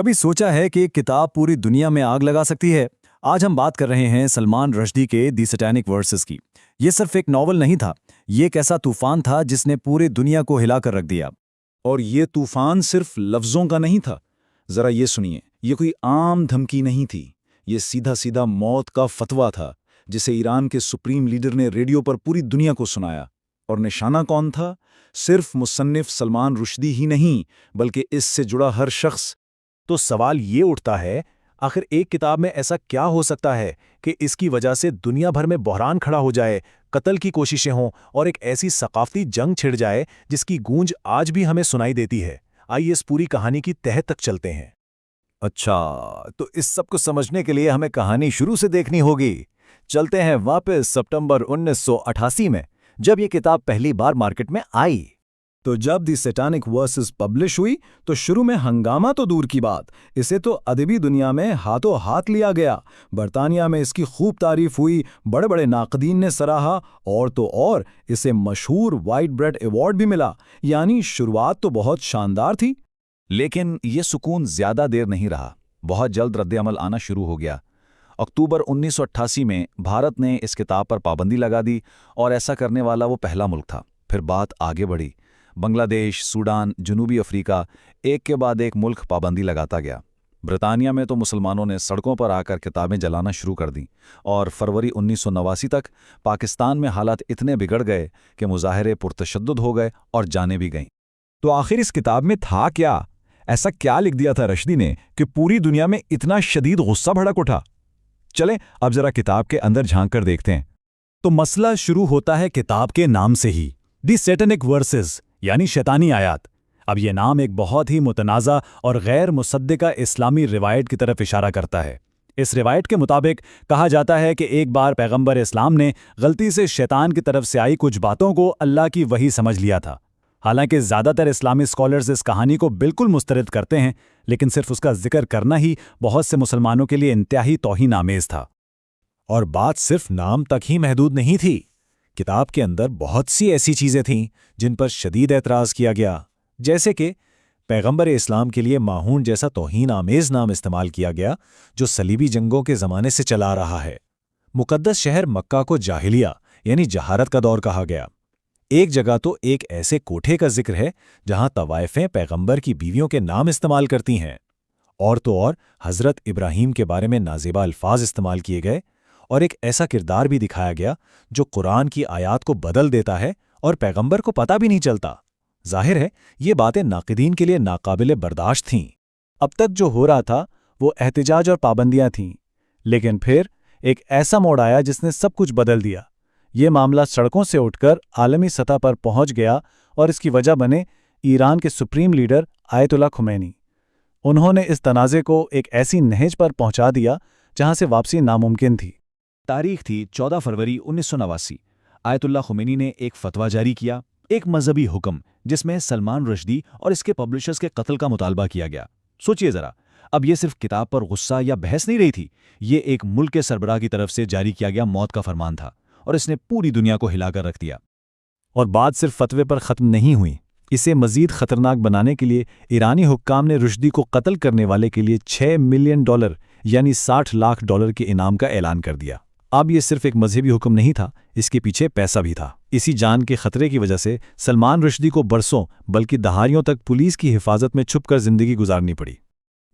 کبھی سوچا ہے کہ ایک کتاب پوری دنیا میں آگ لگا سکتی ہے؟ آج ہم بات کر رہے ہیں سلمان رشدی کے دی سیٹینک ورسز کی۔ یہ صرف ایک ناول نہیں تھا، یہ ایک ایسا طوفان تھا جس نے پوری دنیا کو ہلا کر رکھ دیا۔ اور یہ طوفان صرف لفظوں کا نہیں تھا۔ ذرا یہ سنیے، یہ کوئی عام دھمکی نہیں تھی، یہ سیدھا سیدھا موت کا فتویٰ تھا جسے ایران کے سپریم لیڈر نے ریڈیو پر پوری دنیا کو سنایا۔ اور نشانہ کون تھا؟ صرف مصنف سلمان رشدی ہی نہیں، بلکہ اس سے جڑا ہر شخص۔ تو سوال یہ اٹھتا ہے، آخر ایک کتاب میں ایسا کیا ہو سکتا ہے کہ اس کی وجہ سے دنیا بھر میں بحران کھڑا ہو جائے، قتل کی کوششیں ہوں اور ایک ایسی ثقافتی جنگ چھڑ جائے جس کی گونج آج بھی ہمیں سنائی دیتی ہے؟ آئیے اس پوری کہانی کی تہہ تک چلتے ہیں۔ اچھا، تو اس سب کو سمجھنے کے لیے ہمیں کہانی شروع سے دیکھنی ہوگی۔ چلتے ہیں واپس ستمبر 1988 میں، جب یہ کتاب پہلی بار مارکیٹ میں آئی۔ تو جب دی سیٹینک ورسز پبلش ہوئی تو شروع میں ہنگامہ تو دور کی بات، اسے تو ادبی دنیا میں ہاتھوں ہاتھ لیا گیا۔ برطانیہ میں اس کی خوب تعریف ہوئی، بڑے بڑے ناقدین نے سراہا، اور تو اور اسے مشہور وائٹ بریڈ ایوارڈ بھی ملا۔ یعنی شروعات تو بہت شاندار تھی۔ لیکن یہ سکون زیادہ دیر نہیں رہا، بہت جلد رد عمل آنا شروع ہو گیا۔ اکتوبر 1988 میں بھارت نے اس کتاب پر پابندی لگا دی، اور ایسا کرنے والا وہ پہلا ملک تھا۔ پھر بات آگے بڑھی، بنگلہ دیش، سوڈان، جنوبی افریقہ، ایک کے بعد ایک ملک پابندی لگاتا گیا۔ برطانیہ میں تو مسلمانوں نے سڑکوں پر آ کر کتابیں جلانا شروع کر دیں، اور فروری 1989 تک پاکستان میں حالات اتنے بگڑ گئے کہ مظاہرے پرتشدد ہو گئے اور جانیں بھی گئیں۔ تو آخر اس کتاب میں تھا کیا؟ ایسا کیا لکھ دیا تھا رشدی نے کہ پوری دنیا میں اتنا شدید غصہ بھڑک اٹھا؟ چلیں اب ذرا کتاب کے اندر جھانک کر دیکھتے ہیں۔ تو مسئلہ شروع ہوتا ہے کتاب کے نام سے ہی، دی سیٹینک ورسز، یعنی شیطانی آیات۔ اب یہ نام ایک بہت ہی متنازع اور غیر مصدقہ اسلامی روایت کی طرف اشارہ کرتا ہے۔ اس روایت کے مطابق کہا جاتا ہے کہ ایک بار پیغمبر اسلام نے غلطی سے شیطان کی طرف سے آئی کچھ باتوں کو اللہ کی وحی سمجھ لیا تھا۔ حالانکہ زیادہ تر اسلامی اسکالرز اس کہانی کو بالکل مسترد کرتے ہیں، لیکن صرف اس کا ذکر کرنا ہی بہت سے مسلمانوں کے لیے انتہائی توہین آمیز تھا۔ اور بات صرف نام تک ہی محدود نہیں تھی، کتاب کے اندر بہت سی ایسی چیزیں تھیں جن پر شدید اعتراض کیا گیا، جیسے کہ پیغمبر اسلام کے لیے ماہون جیسا توہین آمیز نام استعمال کیا گیا جو صلیبی جنگوں کے زمانے سے چلا رہا ہے۔ مقدس شہر مکہ کو جاہلیہ یعنی جہارت کا دور کہا گیا۔ ایک جگہ تو ایک ایسے کوٹھے کا ذکر ہے جہاں طوائفیں پیغمبر کی بیویوں کے نام استعمال کرتی ہیں، اور تو اور حضرت ابراہیم کے بارے میں نازیبہ الفاظ استعمال کیے گئے، اور ایک ایسا کردار بھی دکھایا گیا جو قرآن کی آیات کو بدل دیتا ہے اور پیغمبر کو پتہ بھی نہیں چلتا۔ ظاہر ہے یہ باتیں ناقدین کے لیے ناقابل برداشت تھیں۔ اب تک جو ہو رہا تھا وہ احتجاج اور پابندیاں تھیں، لیکن پھر ایک ایسا موڑ آیا جس نے سب کچھ بدل دیا۔ یہ معاملہ سڑکوں سے اٹھ کر عالمی سطح پر پہنچ گیا، اور اس کی وجہ بنے ایران کے سپریم لیڈر آیت اللہ خمینی۔ انہوں نے اس تنازع کو ایک ایسی نہج پر پہنچا دیا جہاں سے واپسی ناممکن تھی۔ تاریخ تھی 14 فروری 1989۔ آیت اللہ خمینی نے ایک فتویٰ جاری کیا، ایک مذہبی حکم جس میں سلمان رشدی اور اس کے پبلشرز کے قتل کا مطالبہ کیا گیا۔ سوچئے ذرا، اب یہ صرف کتاب پر غصہ یا بحث نہیں رہی تھی، یہ ایک ملک کے سربراہ کی طرف سے جاری کیا گیا موت کا فرمان تھا، اور اس نے پوری دنیا کو ہلا کر رکھ دیا۔ اور بات صرف فتوے پر ختم نہیں ہوئی، اسے مزید خطرناک بنانے کے لیے ایرانی حکام نے رشدی کو قتل کرنے والے کے لیے $6 ملین یعنی $60 لاکھ کے انعام کا اعلان کر دیا۔ اب یہ صرف ایک مذہبی حکم نہیں تھا، اس کے پیچھے پیسہ بھی تھا۔ اسی جان کے خطرے کی وجہ سے سلمان رشدی کو برسوں بلکہ دہائیوں تک پولیس کی حفاظت میں چھپ کر زندگی گزارنی پڑی۔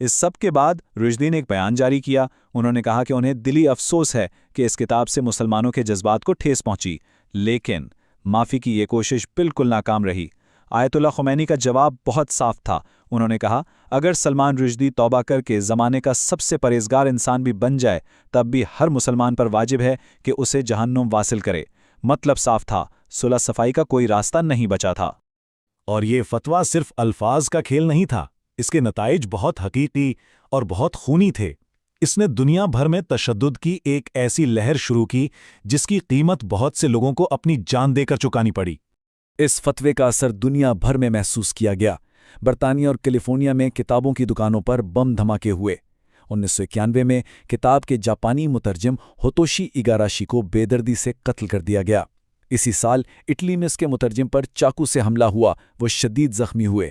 اس سب کے بعد رشدی نے ایک بیان جاری کیا۔ انہوں نے کہا کہ انہیں دلی افسوس ہے کہ اس کتاب سے مسلمانوں کے جذبات کو ٹھیس پہنچی، لیکن معافی کی یہ کوشش بالکل ناکام رہی۔ آیت اللہ خمینی کا جواب بہت صاف تھا۔ انہوں نے کہا اگر سلمان رشدی توبہ کر کے زمانے کا سب سے پرہیزگار انسان بھی بن جائے، تب بھی ہر مسلمان پر واجب ہے کہ اسے جہنم واصل کرے۔ مطلب صاف تھا، صلح صفائی کا کوئی راستہ نہیں بچا تھا۔ اور یہ فتویٰ صرف الفاظ کا کھیل نہیں تھا، اس کے نتائج بہت حقیقی اور بہت خونی تھے۔ اس نے دنیا بھر میں تشدد کی ایک ایسی لہر شروع کی جس کی قیمت بہت سے لوگوں کو اپنی جان دے کر چکانی پڑی۔ اس فتوے کا اثر دنیا بھر میں محسوس کیا گیا۔ برطانیہ اور کیلیفورنیا میں کتابوں کی دکانوں پر بم دھماکے ہوئے۔ 1991 میں کتاب کے جاپانی مترجم ہوتوشی ایگاراشی کو بے دردی سے قتل کر دیا گیا۔ اسی سال اٹلی میں اس کے مترجم پر چاقو سے حملہ ہوا، وہ شدید زخمی ہوئے۔